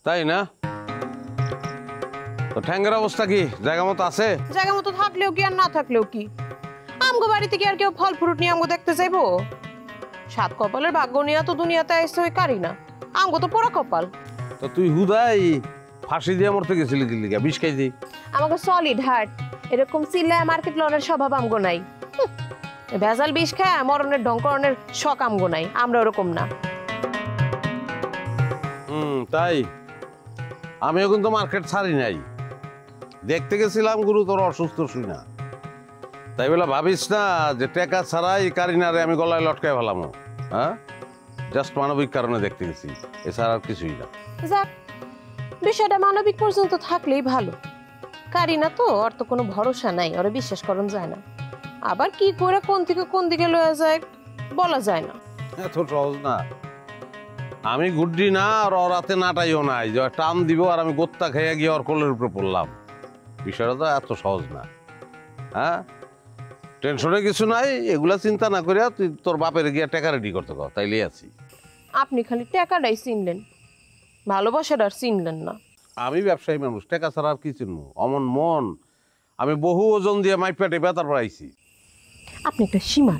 তাই না? তো ঠ্যাঙ্গের অবস্থা কি? জায়গা মতো আছে? জায়গা মতো থাকলেও কি আর না থাকলেও কি, আমগো বাড়িতে কি আর কেউ ফল ফ্রুট নিয়ে আমগো দেখতে যাইবো? সাত কপালের ভাগ্য নিয়ে তো দুনিয়াতে আইসে ওই কারি না, আমগো তো পোড়া কপাল। তো তুই হুদাই ফাঁসি দিয়ে মরতে গেছিলি কি লিগা? বিষ খাই দি। আমাকে সলিড হার্ট, এরকম চিল্লায় মার্কেট লড়ার স্বভাব আমগো নাই। ভেজাল বিষ খায় মরণের ঢঙ্করণের শখ আমগো নাই, আমরা ওরকম না। তাই আমিও কিন্তু মার্কেট ছাড়ি নাই, দেখতে গেছিলাম গুরু তোর অসুস্থ শুই না, তাই বলে ভাবিস না যে টেকা ছাড়াই কারিনারে আমি গলায় লটকায় ফেলাম। হ্যাঁ, জাস্ট মানবিক কারণে দেখতে গেছি, এছাড়া আর কিছুই না। যাক, বিষয়টা মানবিক পর্যন্ত থাকলেই ভালো। কারিনা তো ওর তো কোনো ভরসা নাই, ওরা বিশ্বাস করন যায় না। আবার কি করে কোন দিকে লয়ে যায় বলা যায় না। এত সহজ না। আমি গুড্ডি না আর ওর হাতে নাটাইও নাই যে টান দিব আর আমি গোত্তা খেয়ে গিয়ে ওর কোলের উপরে পড়লাম। বিষয়টা তো এত সহজ না। হ্যাঁ, টেনশনে কিছু নাই, এগুলা চিন্তা না করিয়া তুই তোর বাপের গিয়া টাকা রেডি করতে কর, তাইলেই আছি। আপনি খালি টাকাটাই চিনলেন, ভালোবাসাটা আর চিনলেন না। আমি ব্যবসায়ী মানুষ, টাকা ছাড়া আর কি চিনবো? অমন মন আমি বহু ওজন দিয়ে মাইপেটে বেতার পড়াইছি। আপনি একটা সীমা।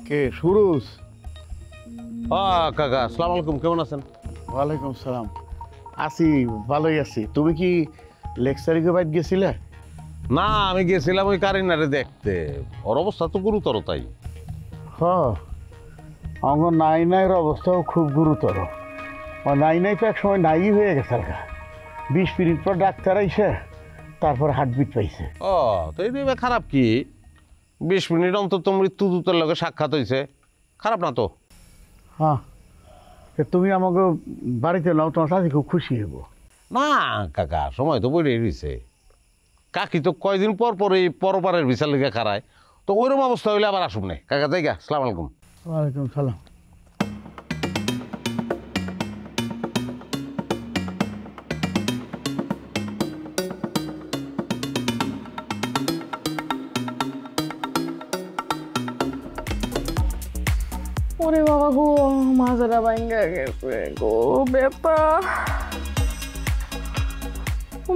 কে সুরুজ? কাকা আসসালামু আলাইকুম, কেমন আছেন? ওয়ালাইকুম সালাম। আছি, ভালোই আছি। তুমি কি লেকচারিকে বাইট গেছিলে? না, আমি গেছিলাম ওই কারিনারে দেখতে, ওর অবস্থা তো গুরুতর। তাই অঙ্গ নাইনাইয়ের অবস্থাও খুব গুরুতর। ও নাইনাই তো এক সময় নাই হয়ে গেছে, 20 মিনিট পর ডাক্তার আইসে তারপর হার্টবিট পাইছে। তো এই খারাপ কি? 20 মিনিট অন্তত মৃত্যুদূতের লগে সাক্ষাৎ হয়েছে, খারাপ না তো। হ্যাঁ, তুমি আমাকে বাড়িতে নাও, তোমার সাথে খুব খুশি হব। না কাকা, সময় তো বইরে রয়েছে। কাকি তো কয়দিন পর পর এই পরপারের বিচার লেগে খারায়, তো ওইরকম অবস্থা হইলে আবার আসুন নাই। কাকা জায়গা, আসসালামু আলাইকুম। ওয়ালাইকুম সালাম। ওরে বাবা গো, মাজারা ভাঙ্গা গেছে গো, বেপা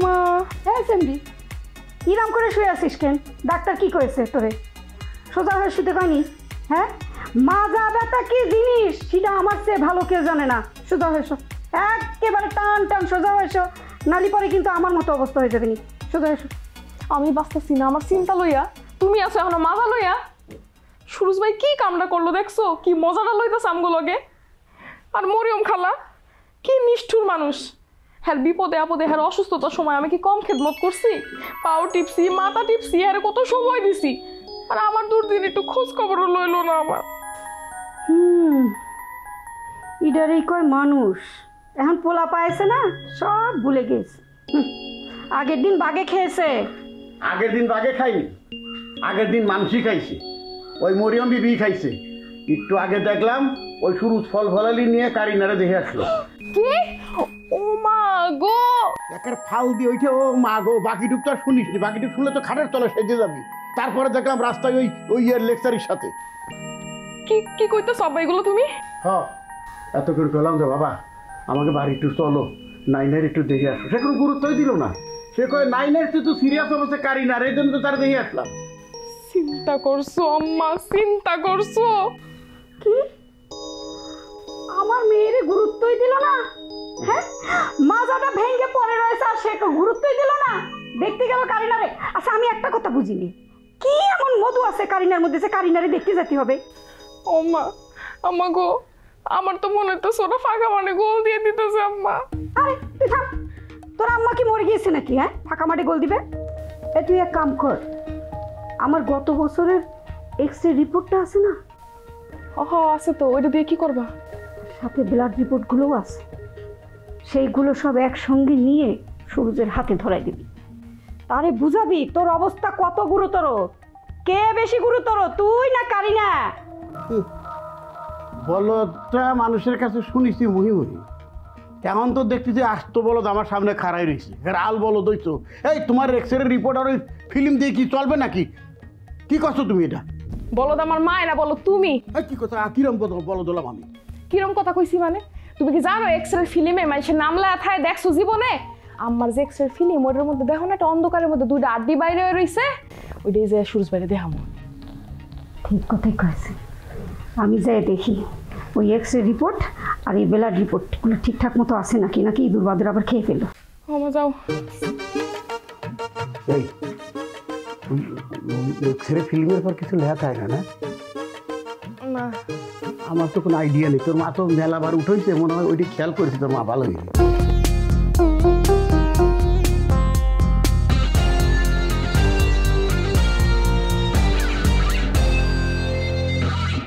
মা। হ্যাঁ সেমডি, ইরাম করে শুয়ে আছিস কেন? ডাক্তার কি করেছে তোরে? সোজা হয়ে শুতে কয়নি? হ্যাঁ, মাজা ব্যথা কি জিনিস সেটা আমার চেয়ে ভালো কেউ জানে না। সোজা হয়েছ, একেবারে টান টান সোজা হয়েছ, নালি পরে কিন্তু আমার মতো অবস্থা হয়ে যাবে নি। সোজা হয়েছ। আমি বাঁচতেছি না, আমার চিন্তা লইয়া। তুমি আছো এখনো মাজা লইয়া। সুরজ ভাই কি কামটা করলো দেখছো? কি মজাটা লইতেছে আমগো লগে। আর মরিয়ম খালা কি নিষ্ঠুর মানুষ। হ্যাঁ, বিপদে আপদে হ্যাঁ অসুস্থতার সময় আমি কি কম খেদমত করছি? পাও টিপসি, মাথা টিপসি, হ্যাঁ কত সময় দিছি। আর আমার দুর্দিন একটু খোঁজ খবরও লইলো না আমার। ইডারই কয় মানুষ। এখন পোলা পাইছে না, সব ভুলে গেছে। আগের দিন বাগে খেয়েছে। আগের দিন বাগে খাইনি, আগের দিন মানসি খাইছে, ওই মরিয়ম বিবি খাইছে। একটু আগে দেখলাম ওই সুরুজ ফল ফলালি নিয়ে কারিনারে দেখে আসলো। কি? ও মা গো, একের ফাল দিয়ে ওইটা ও মা গো। বাকিটুক তো আর শুনিস নি, বাকিটুক শুনলে তো খাটের তলে সেজে যাবি। তারপরে দেখলাম রাস্তায় ওই ইয়ার লেকচারের সাথে। কি কি কইতে সব এগুলো তুমি? হ্যাঁ, এত করে বললাম যে বাবা আমাকে বাড়ি একটু চলো, নাইনের একটু দেখে আসো। সে কোনো গুরুত্বই দিল না। সে কয় নাইনের তো সিরিয়াস অবস্থা কারিনার, এই জন্য তো তার দেখে আসলাম। চিন্তা করছো আম্মা, চিন্তা করছো? কি আমার মেয়ের গুরুত্বই দিল না? হ্যাঁ, মাজাটা ভেঙে পড়ে রয়েছে আর সে গুরুত্বই দিল না। দেখতে গেল কারিনারে। আচ্ছা, আমি একটা কথা বুঝিনি, কি এমন মধু আছে কারিনার মধ্যে যে কারিনারে দেখতে যেতে হবে? ও মা, আম্মা গো, আমার তো মনে হচ্ছে ওটা ফাঁকা মানে গোল দিয়ে দিতেছে আম্মা। আরে তুই থাম, তোর আম্মা কি মরে গিয়েছে নাকি? হ্যাঁ, ফাঁকা মাঠে গোল দিবে? তুই এক কাম কর, আমার গত বছরের এক্স-রে রিপোর্টটা আছে না? আছে তো, ওইটা দিয়ে কি করবা? সাথে ব্লাড রিপোর্টগুলোও আছে, সেইগুলো সব একসঙ্গে নিয়ে সুরজের হাতে ধরাই দিবি। তারে বুঝাবি তোর অবস্থা কত গুরুতর। কে বেশি গুরুতর, তুই না কারিনা? বলটা মানুষের কাছে শুনিছি মুহি মুহি, এখন তো দেখতেছি আসতো বলদ আমার সামনে খাড়াই রয়েছে আল বলদ হইছো। এই তোমার এক্সরে রিপোর্ট আর ওই ফিল্ম দিয়ে কি চলবে নাকি? কি করছো তুমি এটা? বলদ আমার মায়েরা বলো তুমি। এই কি কথা, কিরম কথা বলদ হলাম আমি? কিরম কথা কইছি মানে? তুমি কি জানো এক্সরে ফিল্মে মানুষের নাম লেখা থাকে দেখছো জীবনে? আমার যে এক্সরে ফিল্ম ওটার মধ্যে দেখো না একটা অন্ধকারের মধ্যে দুইটা আড্ডি বাইরে হয়ে রয়েছে, ওইটাই যে সুরজ বাইরে দেখামো। ঠিক কথাই কয়েছে। আমি যাই দেখি ওই এক্স রে রিপোর্ট আর এই ব্লাড রিপোর্টগুলো ঠিকঠাক মতো আছে নাকি, নাকি ইঁদুর বাদুর আবার খেয়ে ফেলো। আমার যাও। এই এক্সরে ফিল্মের পর কিছু লেখা থাকে না? না আমার তো কোনো আইডিয়া নেই। তোর মা তো মেলাবার উঠেছে, মনে হয় ওইটি খেয়াল করেছে তোর মা ভালো হয়েছে।